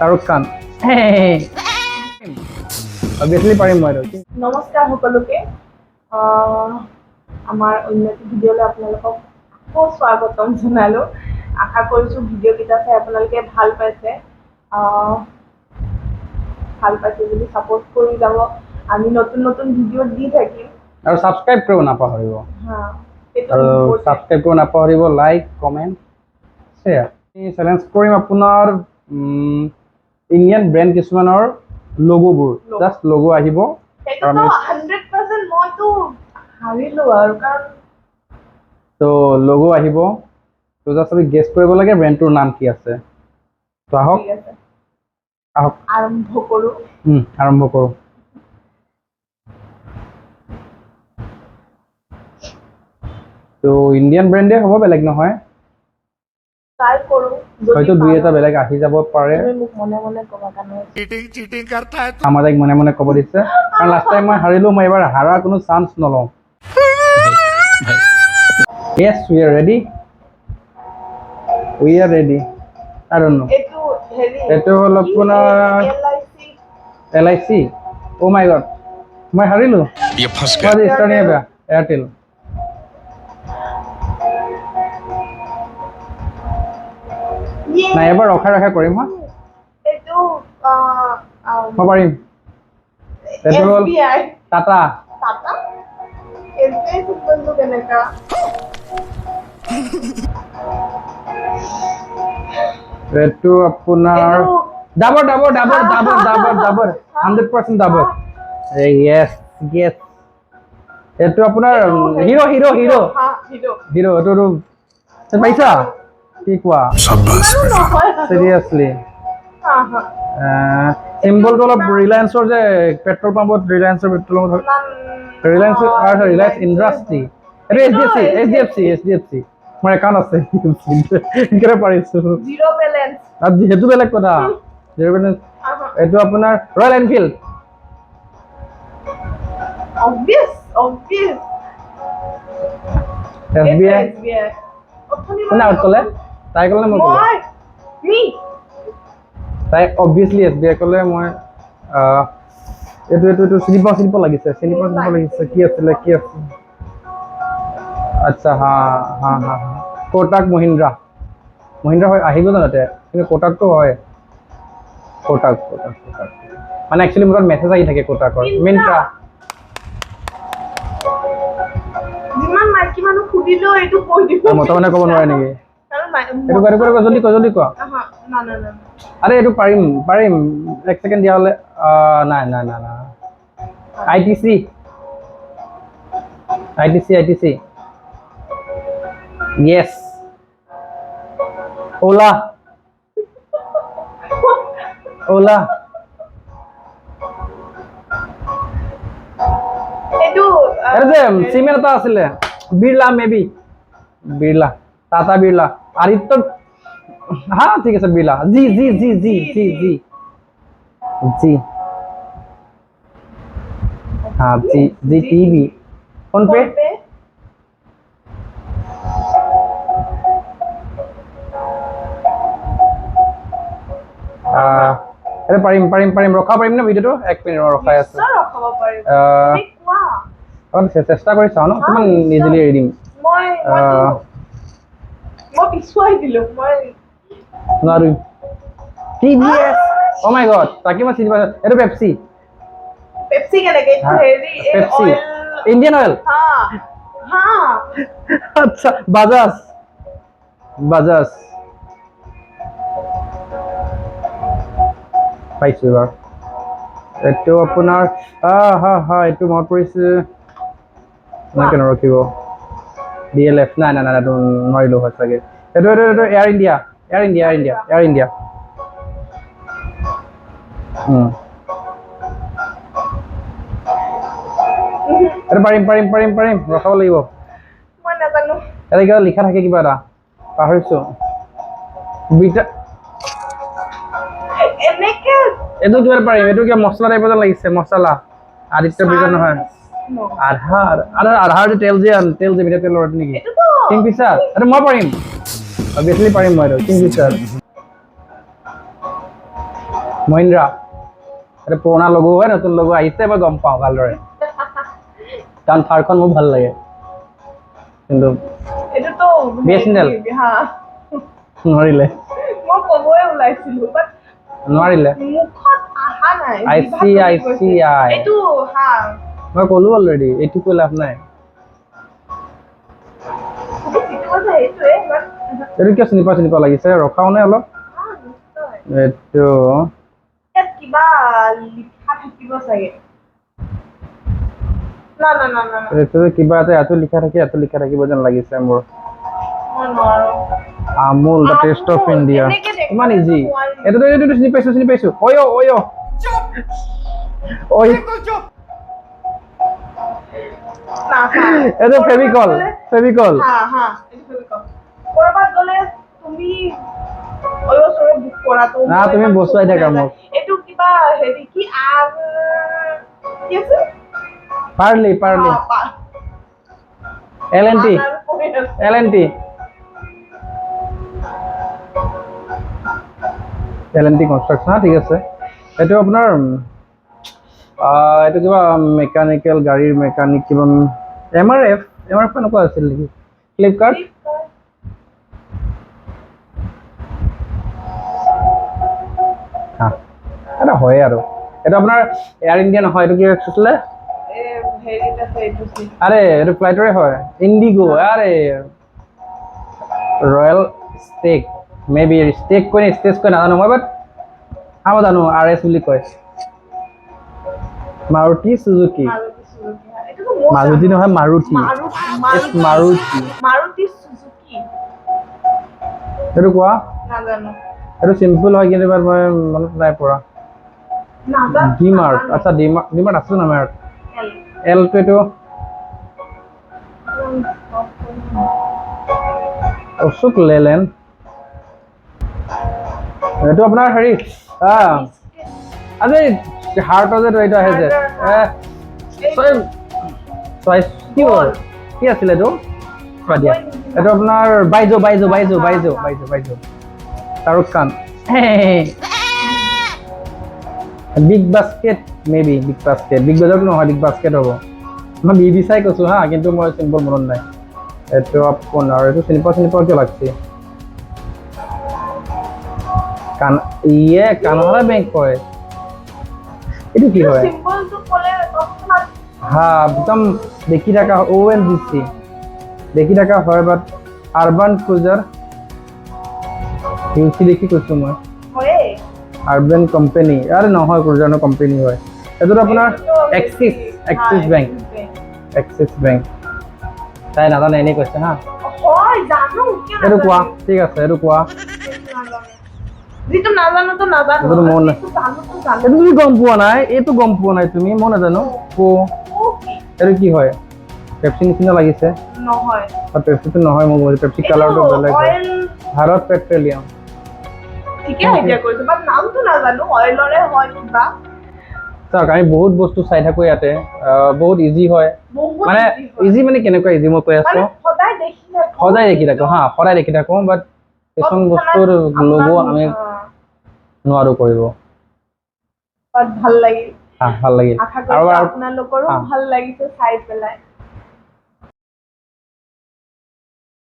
শাহৰুখ খান obviously পাৰিম মই এইটো নমস্কাৰ সকলোকে আমাৰ উন্নতি ভিডিঅ'লৈ আপোনালোকক আকৌ স্বাগতম জনালোঁ আশা কৰিছোঁ ভিডিঅ'কেইটা চাই আপোনালোকে ভাল পাইছে যদি ছাপোৰ্ট কৰি যাব আমি নতুন নতুন ভিডিঅ' দি থাকিম আৰু ছাবস্ক্ৰাইব কৰিব নাপাহৰিব আৰু ছাবস্ক্ৰাইব কৰিব নাপাহৰিব লাইক কমেণ্ট শ্বেয়াৰ চেলেঞ্জ কৰিম আপোনাৰ ইণ্ডিয়ান ব্ৰেণ্ড কিছুমানৰ লগোবোৰ জাষ্ট লগো আহিব সেইটোতো 100% মইতো হাৰিলোঁ আৰু কাৰণ তো লগো আহিব তো জাষ্ট আমি গেছ কৰিব লাগে ব্ৰেণ্ডটোৰ নাম কি আছে তো আহক ঠিক আছে আহক আৰম্ভ কৰোঁ আৰম্ভ কৰোঁ তো ইণ্ডিয়ান ব্ৰেণ্ডে হ'ব বেলেগ নহয় ট্ৰাই কৰোঁ হয়তো দুই এটা বেলেগ আহি যাব পাৰে মোক মনে মনে ক'বা কাৰণে আমাক মনে মনে ক'ব দিছে কাৰণ লাষ্ট টাইম মই হাৰিলোঁ মই এবাৰ হাৰাৰ কোনো চান্স নলওঁ Yes, we are ready. We are ready. I don't know. এইটো হ'ল আপোনাৰ LIC. Oh my god. মই হাৰিলোঁ মই ষ্টাৰ্টিং বেয়া এয়াৰটেল নাই এবাৰ ৰখাই কৰিম হা মই পাৰিম এইটো হ'ল টাটা এইটো আপোনাৰ ডাবৰ 100% ডাবৰ yes এইটো আপোনাৰ হিৰো এইটো পাইছা কি কোৱা চিৰিয়াছলি চিম্বলটো অলপ ৰিলায়েন্সৰ যে পেট্ৰল পাম্পত ৰিলায়েন্সৰ পেট্ৰল পাম্পত ৰিলায়েন্স ইণ্ডাষ্ট্ৰী এইটো HDFC মোৰ একাউণ্ট আছে সেইকাৰণে পাৰিছোঁ সেইটো বেলেগ কথা জিৰ' বেলেঞ্চ এইটো আপোনাৰ ৰয়েল এনফিল্ড SBI কোনে আউট ক'লে তাই ক'লে মই তাই অবভিয়াছলি SBI ক'লে মই এইটো চিনি পাব লাগিছে কি আছিলে আচ্ছা হা কোটাক মহিন্দ্ৰা হয় আহিব জানো তাতে কিন্তু কোটাকটো হয় কোটাক মানে একচুৱেলি মোৰ মেছেজ আহি থাকে কোটাকৰ মিন্ট্ৰা যিমান মাইকী মানুহ সুধিলেও এইটো কৈ দিব মতা মানে ক'ব নোৱাৰে নেকি এইটো জলদি কোৱা আৰে এইটো পাৰিম এক ছেকেণ্ড দিয়া হ'লে নাই ITC yes Ola এইটো যে চিমেল এটা আছিলে বিৰলা বিৰলা টাটা বিৰলা আদিত্য হা ঠিক আছে বিৰলা জি हाँ जी टीवी फोन पे अरे পাৰিম ৰখাব পাৰিম না ভিডিঅ'টো এক মিনিট ৰখাই আছো চেষ্টা কৰি চাওঁ ন কিমান ইজিলি এৰি দিম মই পিছুৱাই দিলোঁ নোৱাৰিম TVS oh my god তাকে মই চিনি পাইছোঁ এইটো পেপচি কেনেকে পেপচি ইণ্ডিয়ান অইল আচ্ছা বাজাজ পাইছোঁ এবাৰ এইটো আপোনাৰ এইটো মনত পৰিছে কেনেকৈ নৰখিব DLF নাই এইটো নোৱাৰিলোঁ হয় চাগে এইটো এয়াৰ ইণ্ডিয়া এইটো পাৰিম ৰখাব লাগিব মই নাজানো ইয়াতে কিবা লিখা থাকে কিবা এটা পাহৰিছোঁ এইটো কিবা পাৰিম এইটো কিবা মছলা টাইপৰ যেন লাগিছে মছলা আদিত্য বিৰলা নহয় আধাৰ তেল যে মিঠা তেলৰ নেকি কিংফিচাৰ এইটো মই পাৰিম অবভিয়াছলি পাৰিম মই এইটো কিংফিচাৰ মহিন্দ্ৰা এটা পুৰণা লগো হয় নতুন লগো আহিছে মই গম পাওঁ ভালদৰে কাৰণ থাৰখন মোৰ ভাল লাগে কিন্তু এইটোতো BSNL হা নোৱাৰিলে মই ক'বই ওলাইছিলো বাট নোৱাৰিলে মুখত আহা নাই ICICI এইটো হা মই ক'লো অলৰেডি এইটো কৈ লাভ নাই এইটোৱে বাট এইটো কিয় চিনি পোৱা লাগিছে ৰখাও নে অলপ এইটো ইয়াত কিবা লিখা থাকিব চাগে না না না না এইটো কিবা এটা ইয়াতো লিখা থাকিব যেন লাগিছে মোৰ মই নোৱাৰো Amul the taste of India ইমান ইজি এইটো চিনি পাইছো ঐ না এইটো ফেভিকল হা হা এইটো ফেভিকল কৰবাত গলে তুমি সৰব বুক কৰাটো না তুমি বসুৱাই থাকা মোক এইটো কিবা হেৰি কি আৰ কি আছে পাৰ্লি LNT কনষ্ট্ৰাকশ্যন ঠিক আছে এইটো আপোনাৰ এইটো কিবা মেকানিকেল গাড়ীৰ মেকানিক কিবা MRF এনেকুৱা আছিল নেকি ফ্লিপকাৰ্ট এটা হয় আৰু এটা আপোনাৰ এয়াৰ ইণ্ডিয়া নহয় এইটো কি আছিলে আৰে এটা ফ্লাইটৰে হয় ইন্ডিগো আরে রয়্যাল স্টেক মেবি স্টেক কয় স্টেজ কয় নাজানো মই বাট জানো RS বুলি কয় মাৰুতি সুজুকি মাৰুতি নহয় মাৰুতি সুজুকি এইটো কোৱা নাজানো এইটো চিম্পল হয় কিন্তু মই মনত নাই পৰা ডিমাৰ্ট আচ্ছা ডিমাৰ্ট আছে না আমাৰ L to এইটো অশোক লেলেণ্ড এইটো আপোনাৰ হেৰি আজি হাৰ্টৰ যে এইটো আহে যে কি আছিলে এইটো দিয়া এইটো আপোনাৰ বাইজো শাহৰুখ খান বিগ বাস্কেট মেবি বিগ বাজাৰটো নহয় বিগ বাস্কেট হ'ব মই বিবি চাই কৈছোঁ হা কিন্তু মই চিম্পল মনত নাই এইটো আপোনাৰ এইটো চিনি পোৱা কিয় লাগছে কানাড়া বেংক হয় এইটো কি হয় হা একদম দেখি থকা ONGC দেখি থকা হয় বাট আৰবান ক্ৰুজাৰ ইউচি দেখি কৈছোঁ মই আৰবান কোম্পানী আৰে নহয় ক্ৰুজাৰৰ কোম্পানী হয় এইটো আপোনাৰ এক্সিছ বেংক তাই নাজানে এনেই কৈছে হা এইটো কোৱা ঠিক আছে এইটো কোৱা যিটো নাজানো তো নাজানো এইটো মন নাই এইটো তুমি গম পোৱা নাই তুমি মই নাজানো এইটো কি হয় পেপচি নিচিনা লাগিছে নহয় পেপচিটো নহয় মোৰ পেপচি কালাৰটো বেলেগ হয় ভাৰত পেট্ৰলিয়াম ঠিকে আইডিয়া কৰিছো বাট নামটো নাজানো অইলৰে হয় কিবা চাওক আমি বহুত বস্তু চাই থাকো ইয়াতে বহুত ইজি হয় মানে ইজি মানে কেনেকুৱা ইজি মই কৈ আছো সদায় দেখি থাকো বাট কিছুমান বস্তুৰ লোগো আমি নোৱাৰো কৰিব ভাল লাগিল ভাল লাগিল আৰু আপোনালোকৰো ভাল লাগিছে চাই পেলাই